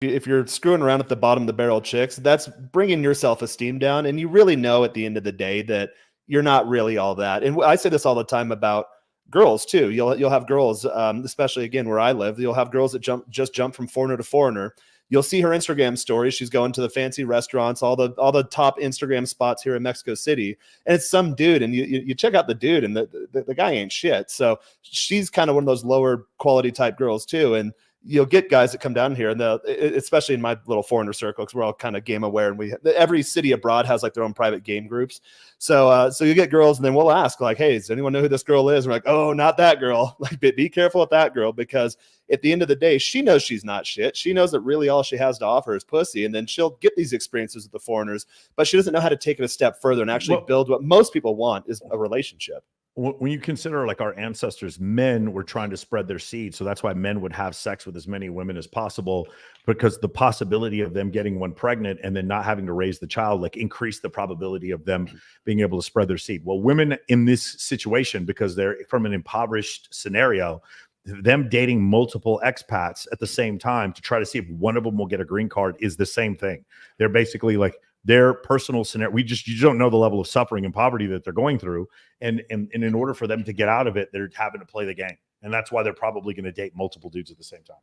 if you're screwing around at the bottom of the barrel chicks, that's bringing your self-esteem down. And you really know at the end of the day that you're not really all that. And I say this all the time about girls too. You'll have girls, especially again where I live, you'll have girls that jump from foreigner to foreigner. You'll see her Instagram stories. She's going to the fancy restaurants, all the top Instagram spots here in Mexico City, and it's some dude. And you check out the dude, and the guy ain't shit. So she's kind of one of those lower quality type girls too. And you'll get guys that come down here, and especially in my little foreigner circle, because we're all kind of game aware, and every city abroad has like their own private game groups. So you get girls, and then we'll ask like, "Hey, does anyone know who this girl is?" And we're like, "Oh, not that girl." Like, be careful with that girl, because at the end of the day, she knows she's not shit. She knows that really all she has to offer is pussy, and then she'll get these experiences with the foreigners, but she doesn't know how to take it a step further and actually build what most people want, is a relationship. When you consider like our ancestors, men were trying to spread their seed. So that's why men would have sex with as many women as possible, because the possibility of them getting one pregnant and then not having to raise the child, like, increased the probability of them being able to spread their seed. Well, women in this situation, because they're from an impoverished scenario, them dating multiple expats at the same time to try to see if one of them will get a green card is the same thing. They're basically like, their personal scenario, you don't know the level of suffering and poverty that they're going through. And in order for them to get out of it, they're having to play the game. And that's why they're probably going to date multiple dudes at the same time.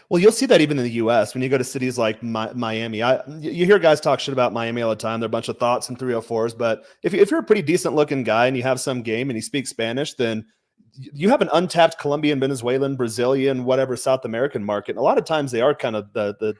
Well, you'll see that even in the U.S. when you go to cities like Miami. You hear guys talk shit about Miami all the time. They're a bunch of thoughts and 304s. But if you're a pretty decent looking guy and you have some game and you speak Spanish, then you have an untapped Colombian, Venezuelan, Brazilian, whatever South American market. And a lot of times they are kind of the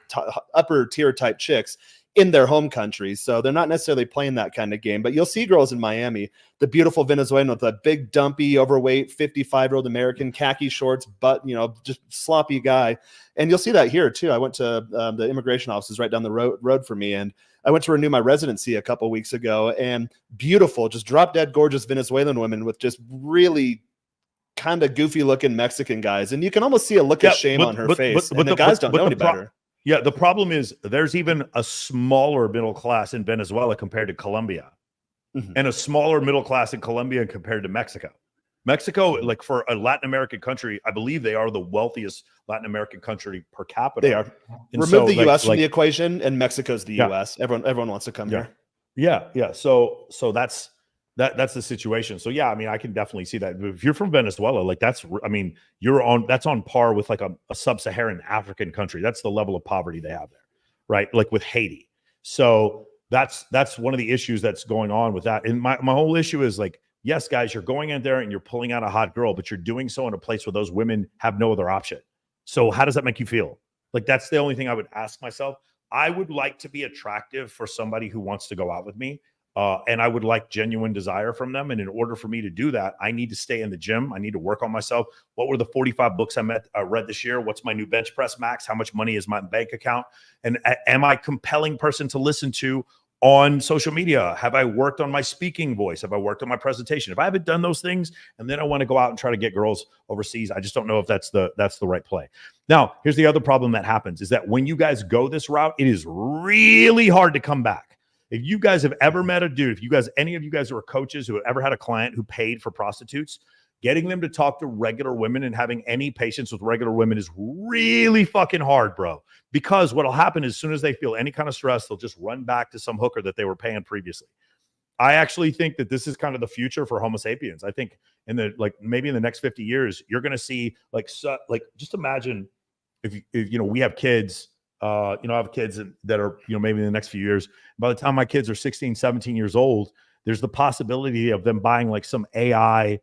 upper tier type chicks in their home countries. So they're not necessarily playing that kind of game, but you'll see girls in Miami, the beautiful Venezuelan with a big, dumpy, overweight, 55-year-old American, khaki shorts, but, just sloppy guy. And you'll see that here too. I went to the immigration offices right down the road for me, and I went to renew my residency a couple weeks ago, and beautiful, just drop dead gorgeous Venezuelan women with just really kind of goofy looking Mexican guys. And you can almost see a look of shame on her face. But the guys don't know any better. Yeah, the problem is there's even a smaller middle class in Venezuela compared to Colombia, and a smaller middle class in Colombia compared to Mexico. Mexico, like, for a Latin American country, I believe they are the wealthiest Latin American country per capita. They are. And remove the U.S. from the equation, and Mexico's the U.S. Everyone wants to come here. Yeah. So that's the situation. So yeah, I mean, I can definitely see that. If you're from Venezuela, like, that's on par with like a sub-Saharan African country. That's the level of poverty they have there, right? Like with Haiti. So that's one of the issues that's going on with that. And my whole issue is like, yes, guys, you're going in there and you're pulling out a hot girl, but you're doing so in a place where those women have no other option. So how does that make you feel? Like, that's the only thing I would ask myself. I would like to be attractive for somebody who wants to go out with me. And I would like genuine desire from them. And in order for me to do that, I need to stay in the gym. I need to work on myself. What were the 45 books I read this year? What's my new bench press max? How much money is my bank account? And am I a compelling person to listen to on social media? Have I worked on my speaking voice? Have I worked on my presentation? If I haven't done those things, and then I want to go out and try to get girls overseas, I just don't know if that's the right play. Now, here's the other problem that happens is that when you guys go this route, it is really hard to come back. If you guys have ever met a dude, any of you guys who are coaches who have ever had a client who paid for prostitutes, getting them to talk to regular women and having any patience with regular women is really fucking hard, bro. Because what'll happen is, as soon as they feel any kind of stress, they'll just run back to some hooker that they were paying previously. I actually think that this is kind of the future for Homo sapiens. I think maybe in the next 50 years, you're going to see just imagine if we have kids. I have kids that are, maybe in the next few years. By the time my kids are 16, 17 years old, there's the possibility of them buying like some AI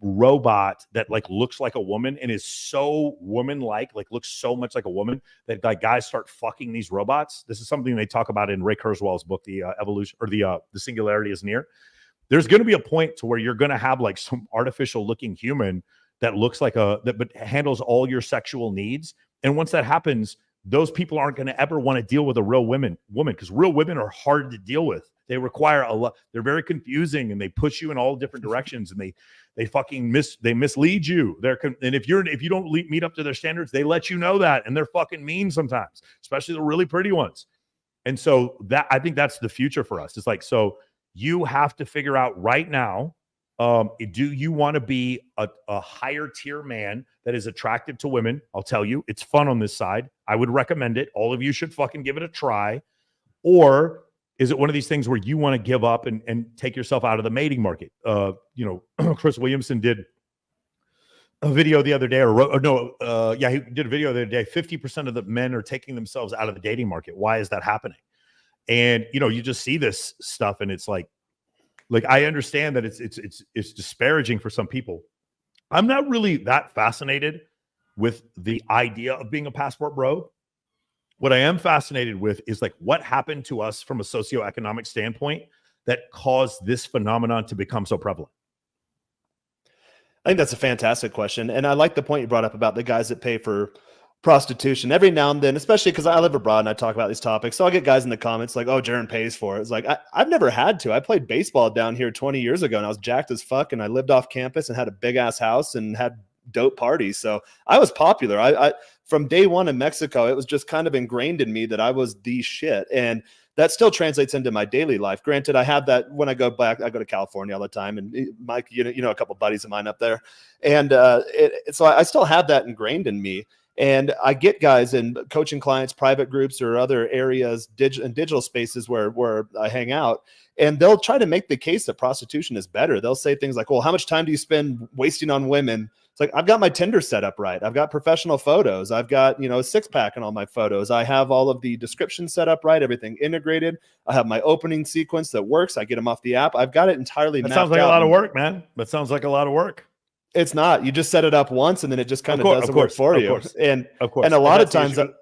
robot that like looks like a woman and is so woman-like, like looks so much like a woman, that like guys start fucking these robots. This is something they talk about in Ray Kurzweil's book, The Evolution, or the Singularity is Near. There's going to be a point to where you're going to have like some artificial looking human that looks like but handles all your sexual needs. And once that happens, those people aren't going to ever want to deal with a real woman, because real women are hard to deal with. They require a lot. They're very confusing, and they push you in all different directions, and they mislead you. And if you don't meet up to their standards, they let you know that, and they're fucking mean sometimes, especially the really pretty ones. And so I think that's the future for us. It's like, so you have to figure out right now Do you want to be a higher tier man that is attractive to women? I'll tell you, it's fun on this side. I would recommend it. All of you should fucking give it a try. Or is it one of these things where you want to give up and take yourself out of the mating market? Chris Williamson did a video the other day, he did a video the other day. 50% of the men are taking themselves out of the dating market. Why is that happening? And you just see this stuff, and it's like I understand that it's disparaging for some people. I'm not really that fascinated with the idea of being a passport bro. What I am fascinated with is like what happened to us from a socioeconomic standpoint that caused this phenomenon to become so prevalent. I think that's a fantastic question. And I like the point you brought up about the guys that pay for prostitution. Every now and then, especially because I live abroad and I talk about these topics, so I'll get guys in the comments like, oh, Jaron pays for it. It's like, I've never had to. I played baseball down here 20 years ago and I was jacked as fuck, and I lived off campus and had a big ass house and had dope parties. So I was popular. I from day one in Mexico, it was just kind of ingrained in me that I was the shit. And that still translates into my daily life. Granted, I have that when I go back. I go to California all the time, and Mike, you know, a couple of buddies of mine up there, and so I still have that ingrained in me. And I get guys in coaching clients, private groups, or other areas, digital spaces where I hang out, and they'll try to make the case that prostitution is better. They'll say things like, well, how much time do you spend wasting on women? It's like, I've got my Tinder set up right. I've got professional photos. I've got, a six-pack in all my photos. I have all of the descriptions set up right, everything integrated. I have my opening sequence that works. I get them off the app. I've got it entirely mapped out. That sounds like a lot of work, man. That sounds like a lot of work. It's not. You just set it up once, and then it just kind of does the work for you. And of course, and a lot of times, a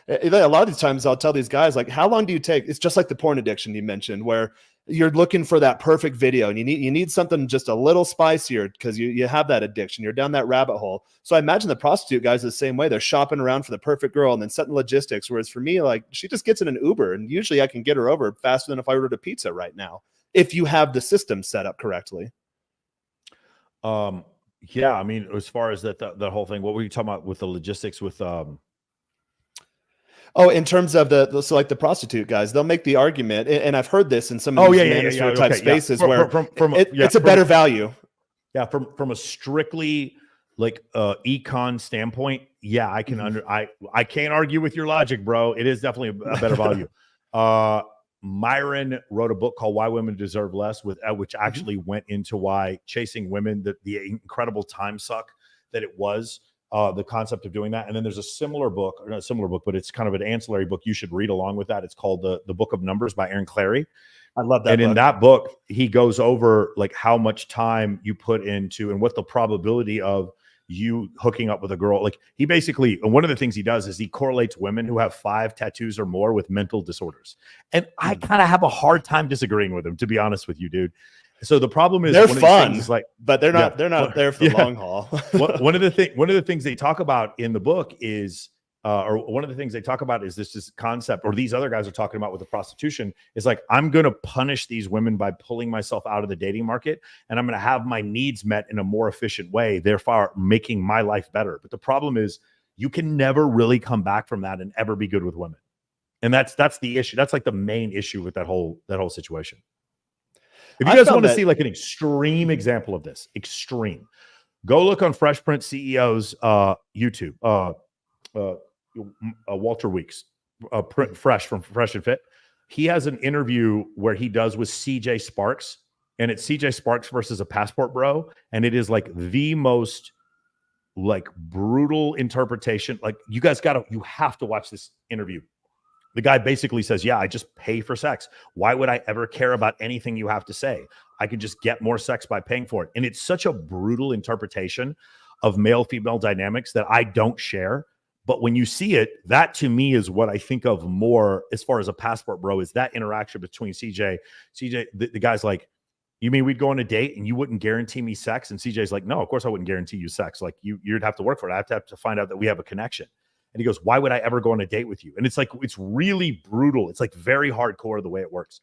lot of these times I'll tell these guys, like, how long do you take? It's just like the porn addiction you mentioned, where you're looking for that perfect video, and you need something just a little spicier because you have that addiction. You're down that rabbit hole. So I imagine the prostitute guys the same way. They're shopping around for the perfect girl and then setting logistics. Whereas for me, like, she just gets in an Uber, and usually I can get her over faster than if I ordered a pizza right now, if you have the system set up correctly. Yeah, I mean, as far as that whole thing, what were you talking about with the logistics with Oh, in terms of so like the prostitute guys, they'll make the argument, and I've heard this in some of these manosphere type spaces where it's a better value. Yeah, from a strictly like econ standpoint, yeah, I can I can't argue with your logic, bro. It is definitely a better value. Myron wrote a book called Why Women Deserve Less, which actually went into why chasing women, the incredible time suck that it was, the concept of doing that. And then there's a similar book, or not a similar book, but it's kind of an ancillary book you should read along with that. It's called The Book of Numbers by Aaron Clary. I love that. And in that book, he goes over like how much time you put into and what the probability of you hooking up with a girl. Like, he basically, one of the things he does is he correlates women who have 5 tattoos or more with mental disorders. And I kind of have a hard time disagreeing with him, to be honest with you, dude. So the problem is they're fun, but they're not there for the long haul. One of the things they talk about in the book is, or one of the things they talk about is this concept, or these other guys are talking about with the prostitution, is like, I'm going to punish these women by pulling myself out of the dating market, and I'm going to have my needs met in a more efficient way, therefore making my life better. But the problem is, you can never really come back from that and ever be good with women. And that's the issue. That's like the main issue with that whole situation. If you guys want to see like an extreme example of this, go look on Fresh Prince CEO's YouTube. Walter Weeks, Fresh from Fresh and Fit. He has an interview where he does with CJ Sparks, and it's CJ Sparks versus a passport bro, and it is like the most like brutal interpretation. Like, you have to watch this interview. The guy basically says, yeah, I just pay for sex. Why would I ever care about anything you have to say? I could just get more sex by paying for it. And it's such a brutal interpretation of male-female dynamics that I don't share. But when you see it, that to me is what I think of more as far as a passport bro, is that interaction between CJ, the guy's like, you mean we'd go on a date and you wouldn't guarantee me sex? And CJ's like, no, of course I wouldn't guarantee you sex. Like, you'd have to work for it. I have to find out that we have a connection. And he goes, why would I ever go on a date with you? And it's like, it's really brutal. It's like very hardcore the way it works.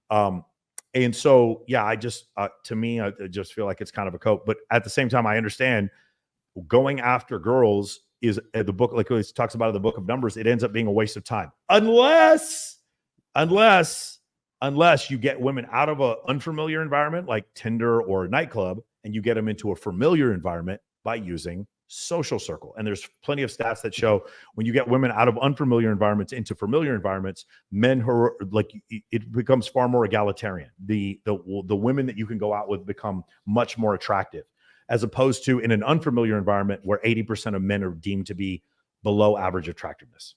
And so, yeah, I just, to me, I just feel like it's kind of a cope. But at the same time, I understand going after girls is the book, like it talks about in the Book of Numbers, it ends up being a waste of time. Unless unless you get women out of an unfamiliar environment like Tinder or a nightclub, and you get them into a familiar environment by using social circle. And there's plenty of stats that show when you get women out of unfamiliar environments into familiar environments, men who are like, it becomes far more egalitarian. The women that you can go out with become much more attractive, as opposed to in an unfamiliar environment where 80% of men are deemed to be below average attractiveness.